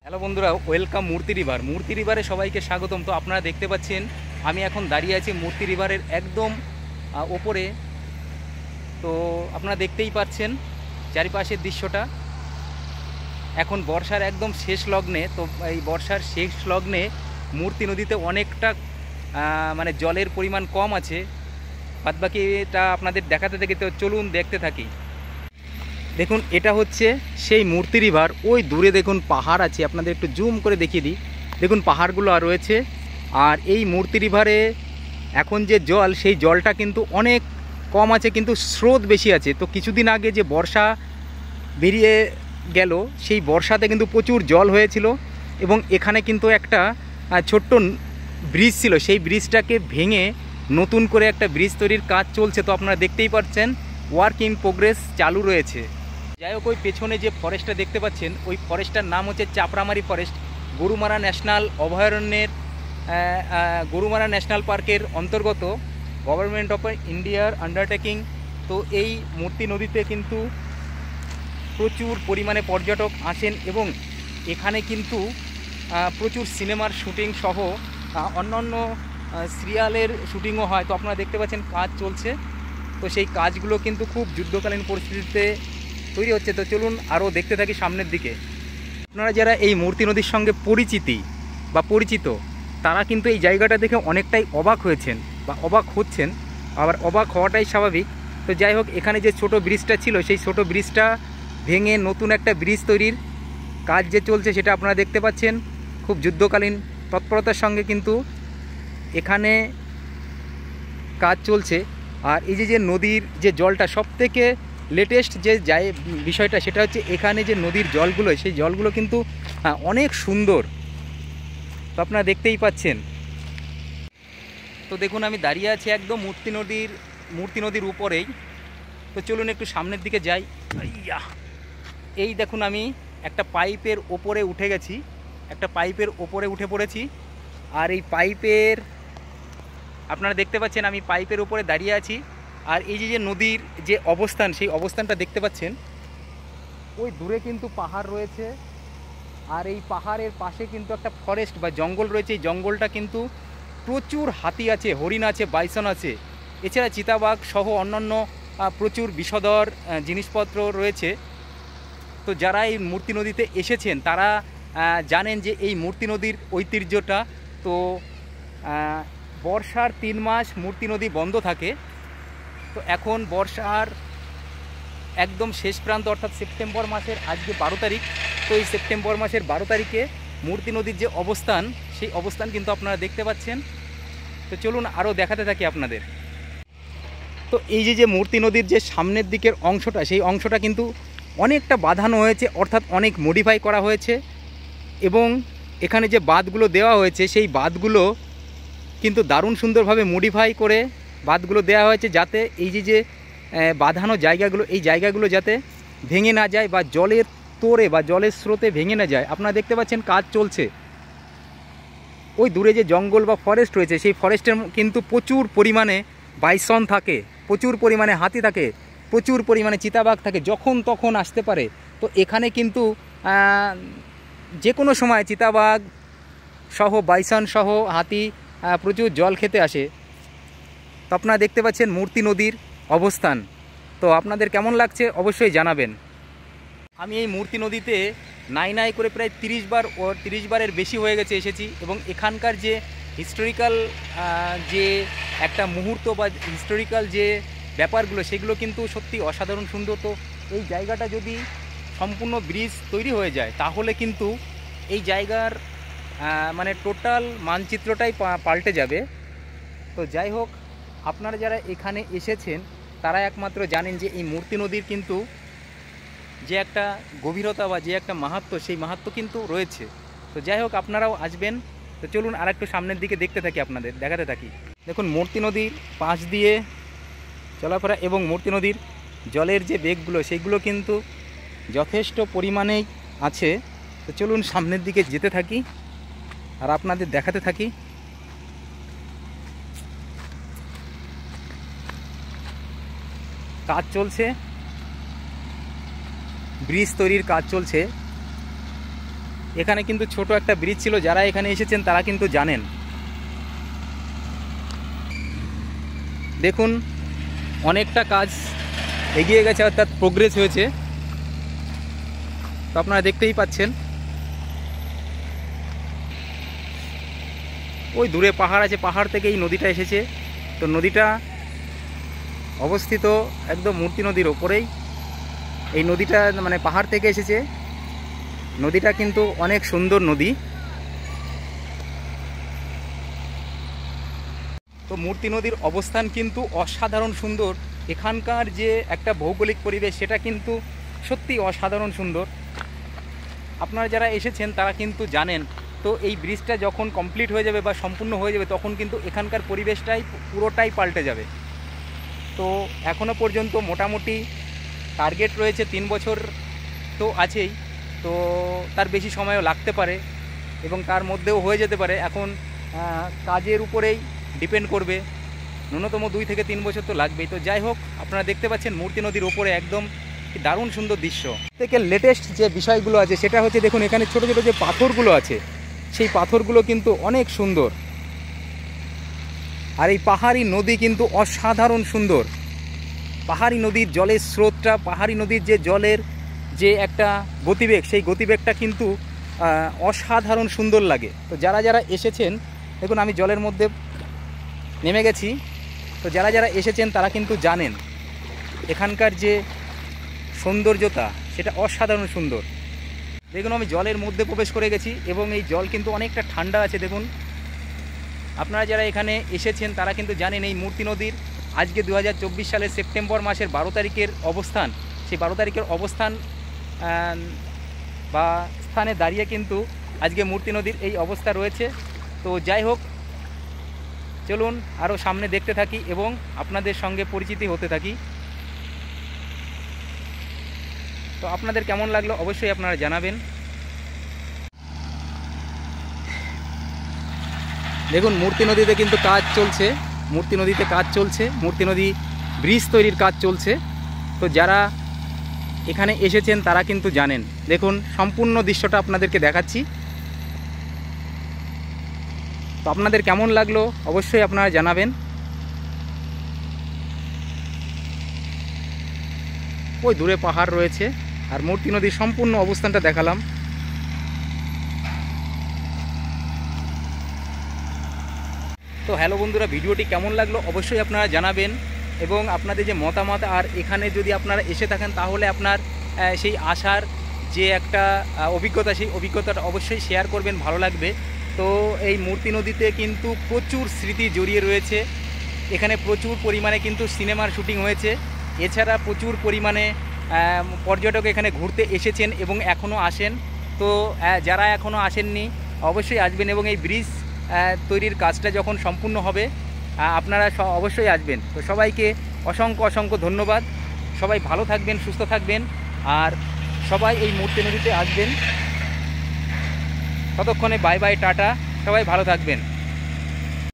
Hello বন্ধুরা, welcome মূর্তি river. মূর্তি রিভারে সবাইকে স্বাগতম। তো আপনারা দেখতে পাচ্ছেন আমি এখন দাঁড়িয়ে আছি মূর্তি রিভারের একদম ওপরে। তো আপনারা দেখতেই পাচ্ছেন চারিপাশের দৃশ্যটা। এখন বর্ষার একদম শেষ লগ্নে। তো এই বর্ষার শেষ লগ্নে মূর্তি নদীতে অনেকটা মানে জলের পরিমাণ কম আছে। বাদবাকিটা আপনাদের দেখাতে থাকি, তো চলুন দেখতে থাকি। দেখুন, এটা হচ্ছে সেই মূর্তি রিভার। ওই দূরে দেখুন পাহাড় আছে, আপনাদের একটু জুম করে দেখিয়ে দিই। দেখুন পাহাড়গুলো আর রয়েছে। আর এই মূর্তি রিভারে এখন যে জল, সেই জলটা কিন্তু অনেক কম আছে, কিন্তু স্রোত বেশি আছে। তো কিছুদিন আগে যে বর্ষা বেরিয়ে গেল, সেই বর্ষাতে কিন্তু প্রচুর জল হয়েছিল এবং এখানে কিন্তু একটা ছোট্ট ব্রিজ ছিল। সেই ব্রিজটাকে ভেঙে নতুন করে একটা ব্রিজ তৈরির কাজ চলছে। তো আপনারা দেখতেই পাচ্ছেন ওয়ার্ক ইন প্রোগ্রেস চালু রয়েছে। যাই হোক, ওই পেছনে যে ফরেস্টটা দেখতে পাচ্ছেন, ওই ফরেস্টটার নাম হচ্ছে চাপড়ামারি ফরেস্ট। গরুমারা ন্যাশনাল অভয়ারণ্যের গরুমারা ন্যাশনাল পার্কের অন্তর্গত গভর্নমেন্ট অফ ইন্ডিয়ার আন্ডারটেকিং। তো এই মূর্তি নদীতে কিন্তু প্রচুর পরিমাণে পর্যটক আসেন এবং এখানে কিন্তু প্রচুর সিনেমার শুটিং সহ অন্যান্য সিরিয়ালের শুটিংও হয়। তো আপনারা দেখতে পাচ্ছেন কাজ চলছে। তো সেই কাজগুলো কিন্তু খুব যুদ্ধকালীন পরিস্থিতিতে তৈরি হচ্ছে। তো চলুন আরও দেখতে থাকি সামনের দিকে। আপনারা যারা এই মূর্তি নদীর সঙ্গে পরিচিত, তারা কিন্তু এই জায়গাটা দেখে অনেকটাই অবাক হয়েছেন বা অবাক হচ্ছেন। আবার অবাক হওয়াটাই স্বাভাবিক। তো যাই হোক, এখানে যে ছোট ব্রিজটা ছিল, সেই ছোট ব্রিজটা ভেঙে নতুন একটা ব্রিজ তৈরির কাজ যে চলছে, সেটা আপনারা দেখতে পাচ্ছেন। খুব যুদ্ধকালীন তৎপরতার সঙ্গে কিন্তু এখানে কাজ চলছে। আর এই যে নদীর যে জলটা, সবথেকে লেটেস্ট যে বিষয়টা, সেটা হচ্ছে এখানে যে নদীর জলগুলো, সেই জলগুলো কিন্তু অনেক সুন্দর। তো আপনারা দেখতেই পাচ্ছেন। তো দেখুন, আমি দাঁড়িয়ে আছি একদম মূর্তি নদীর উপরেই। তো চলুন একটু সামনের দিকে যাই। এই দেখুন, আমি একটা পাইপের ওপরে উঠে গেছি, একটা পাইপের ওপরে উঠে পড়েছি। আর এই পাইপের, আপনারা দেখতে পাচ্ছেন আমি পাইপের উপরে দাঁড়িয়ে আছি। আর এই যে নদীর যে অবস্থান, সেই অবস্থানটা দেখতে পাচ্ছেন। ওই দূরে কিন্তু পাহাড় রয়েছে, আর এই পাহাড়ের পাশে কিন্তু একটা ফরেস্ট বা জঙ্গল রয়েছে। এই জঙ্গলটা কিন্তু প্রচুর হাতি আছে, হরিণ আছে, বাইসন আছে, এছাড়া চিতাবাঘ সহ অন্যান্য প্রচুর বিষধর জিনিসপত্র রয়েছে। তো যারা এই মূর্তি নদীতে এসেছেন, তারা জানেন যে এই মূর্তি নদীর ঐতিহ্যটা। তো বর্ষার 3 মাস মূর্তি নদী বন্ধ থাকে। তো এখন বর্ষার একদম শেষ প্রান্ত, অর্থাৎ সেপ্টেম্বর মাসের আজকে 12 তারিখ। তো এই সেপ্টেম্বর মাসের 12 তারিখে মূর্তি নদীর যে অবস্থান, সেই অবস্থান কিন্তু আপনারা দেখতে পাচ্ছেন। তো চলুন আরও দেখাতে থাকি আপনাদের। তো এই যে মূর্তি নদীর যে সামনের দিকের অংশটা, সেই অংশটা কিন্তু অনেকটা বাঁধানো হয়েছে, অর্থাৎ অনেক মডিফাই করা হয়েছে। এবং এখানে যে বাঁধগুলো দেওয়া হয়েছে, সেই বাঁধগুলো কিন্তু দারুণ সুন্দরভাবে মডিফাই করে বাঁধগুলো দেওয়া হয়েছে, যাতে এই যে বাঁধানো জায়গাগুলো, এই জায়গাগুলো যাতে ভেঙে না যায় বা জলের তোড়ে বা জলের স্রোতে ভেঙে না যায়। আপনারা দেখতে পাচ্ছেন কাজ চলছে। ওই দূরে যে জঙ্গল বা ফরেস্ট রয়েছে, সেই ফরেস্টের কিন্তু প্রচুর পরিমাণে বাইসন থাকে, প্রচুর পরিমাণে হাতি থাকে, প্রচুর পরিমাণে চিতাবাঘ থাকে, যখন তখন আসতে পারে। তো এখানে কিন্তু যে কোনো সময় চিতাবাঘ সহ, বাইসন সহ হাতি প্রচুর জল খেতে আসে। তো আপনারা দেখতে পাচ্ছেন মূর্তি নদীর অবস্থান। তো আপনাদের কেমন লাগছে অবশ্যই জানাবেন। আমি এই মূর্তি নদীতে নাই করে প্রায় 30 বারের বেশি হয়ে গেছে এসেছি। এবং এখানকার যে হিস্টোরিক্যাল যে একটা মুহূর্ত বা হিস্টোরিক্যাল যে ব্যাপারগুলো, সেগুলো কিন্তু সত্যি অসাধারণ সুন্দর। তো এই জায়গাটা যদি সম্পূর্ণ ব্রিজ তৈরি হয়ে যায়, তাহলে কিন্তু এই জায়গার মানে টোটাল মানচিত্রটাই পাল্টে যাবে। তো যাই হোক, আপনারা যারা এখানে এসেছেন, তারা একমাত্র জানেন যে এই মূর্তি নদীর কিন্তু যে একটা গভীরতা বা যে একটা মাহাত্ম্য, সেই মাহাত্ম্য কিন্তু রয়েছে। তো যাই হোক, আপনারাও আসবেন। তো চলুন আর একটু সামনের দিকে দেখতে থাকি, আপনাদের দেখাতে থাকি। দেখুন মূর্তি নদীর পাশ দিয়ে চলাফেরা এবং মূর্তি নদীর জলের যে বেগগুলো, সেইগুলো কিন্তু যথেষ্ট পরিমাণেই আছে। তো চলুন সামনের দিকে যেতে থাকি আর আপনাদের দেখাতে থাকি। কাজ চলছে, ব্রিজ তৈরির কাজ চলছে। এখানে কিন্তু ছোট একটা ব্রিজ ছিল, যারা এখানে এসেছেন তারা কিন্তু জানেন। দেখুন অনেকটা কাজ এগিয়ে গেছে, অর্থাৎ প্রোগ্রেস হয়েছে। তো আপনারা দেখতেই পাচ্ছেন ওই দূরে পাহাড় আছে, পাহাড় থেকে এই নদীটা এসেছে। তো নদীটা অবস্থিত একদম মূর্তি নদীর ওপরেই। এই নদীটা মানে পাহাড় থেকে এসেছে। নদীটা কিন্তু অনেক সুন্দর নদী। তো মূর্তি নদীর অবস্থান কিন্তু অসাধারণ সুন্দর। এখানকার যে একটা ভৌগোলিক পরিবেশ সেটা কিন্তু সত্যি অসাধারণ সুন্দর। আপনারা যারা এসেছেন তারা কিন্তু জানেন। তো এই ব্রিজটা যখন কমপ্লিট হয়ে যাবে বা সম্পূর্ণ হয়ে যাবে তখন কিন্তু এখানকার পরিবেশটাই পুরোটাই পাল্টে যাবে। তো এখনও পর্যন্ত মোটামুটি টার্গেট রয়েছে 3 বছর তো আছেই, তো তার বেশি সময়ও লাগতে পারে এবং তার মধ্যেও হয়ে যেতে পারে। এখন কাজের উপরেই ডিপেন্ড করবে। ন্যূনতম 2 থেকে 3 বছর তো লাগবেই। তো যাই হোক, আপনারা দেখতে পাচ্ছেন মূর্তি নদীর ওপরে একদম দারুণ সুন্দর দৃশ্য। থেকে লেটেস্ট যে বিষয়গুলো আছে সেটা হচ্ছে, দেখুন এখানে ছোট ছোট যে পাথরগুলো আছে সেই পাথরগুলো কিন্তু অনেক সুন্দর। আর এই পাহাড়ি নদী কিন্তু অসাধারণ সুন্দর। পাহাড়ি নদীর জলের স্রোতটা, পাহাড়ি নদীর যে জলের যে একটা গতিবেগ, সেই গতিবেগটা কিন্তু অসাধারণ সুন্দর লাগে। তো যারা যারা এসেছেন, দেখুন আমি জলের মধ্যে নেমে গেছি। তো যারা যারা এসেছেন তারা কিন্তু জানেন এখানকার যে সৌন্দর্যতা সেটা অসাধারণ সুন্দর। দেখুন আমি জলের মধ্যে প্রবেশ করে গেছি এবং এই জল কিন্তু অনেকটা ঠান্ডা আছে। দেখুন আপনারা যারা এখানে এসেছেন তারা কিন্তু জানেন এই মূর্তি নদীর আজকে 2024 সালের সেপ্টেম্বর মাসের 12 তারিখের অবস্থান। সেই 12 তারিখের অবস্থান বা স্থানে দাঁড়িয়ে কিন্তু আজকে মূর্তি নদীর এই অবস্থা রয়েছে। তো যাই হোক, চলুন আরও সামনে দেখতে থাকি এবং আপনাদের সঙ্গে পরিচিতি হতে থাকি। তো আপনাদের কেমন লাগলো অবশ্যই আপনারা জানাবেন। দেখুন মূর্তি নদীতে কিন্তু কাজ চলছে, মূর্তি নদীতে কাজ চলছে, মূর্তি নদী ব্রিজ তৈরির কাজ চলছে। তো যারা এখানে এসেছেন তারা কিন্তু জানেন। দেখুন সম্পূর্ণ দৃশ্যটা আপনাদেরকে দেখাচ্ছি। তো আপনাদের কেমন লাগলো অবশ্যই আপনারা জানাবেন। ওই দূরে পাহাড় রয়েছে আর মূর্তি নদীর সম্পূর্ণ অবস্থানটা দেখালাম। তো হ্যালো বন্ধুরা, ভিডিওটি কেমন লাগলো অবশ্যই আপনারা জানাবেন এবং আপনাদের যে মতামত, আর এখানে যদি আপনারা এসে থাকেন তাহলে আপনার সেই আসার যে একটা অভিজ্ঞতা, সেই অভিজ্ঞতাটা অবশ্যই শেয়ার করবেন, ভালো লাগবে। তো এই মূর্তি নদীতে কিন্তু প্রচুর স্মৃতি জড়িয়ে রয়েছে। এখানে প্রচুর পরিমাণে কিন্তু সিনেমার শুটিং হয়েছে। এছাড়া প্রচুর পরিমাণে পর্যটক এখানে ঘুরতে এসেছেন এবং এখনও আসেন। তো যারা এখনও আসেননি অবশ্যই আসবেন এবং এই ব্রিজ তৈরির কাজটা যখন সম্পূর্ণ হবে আপনারা অবশ্যই আসবেন। তো সবাইকে অসংখ্য অসংখ্য ধন্যবাদ। সবাই ভালো থাকবেন, সুস্থ থাকবেন আর সবাই এই মূর্তি নদীতে আসবেন। ততক্ষণে বাই বাই, টাটা, সবাই ভালো থাকবেন।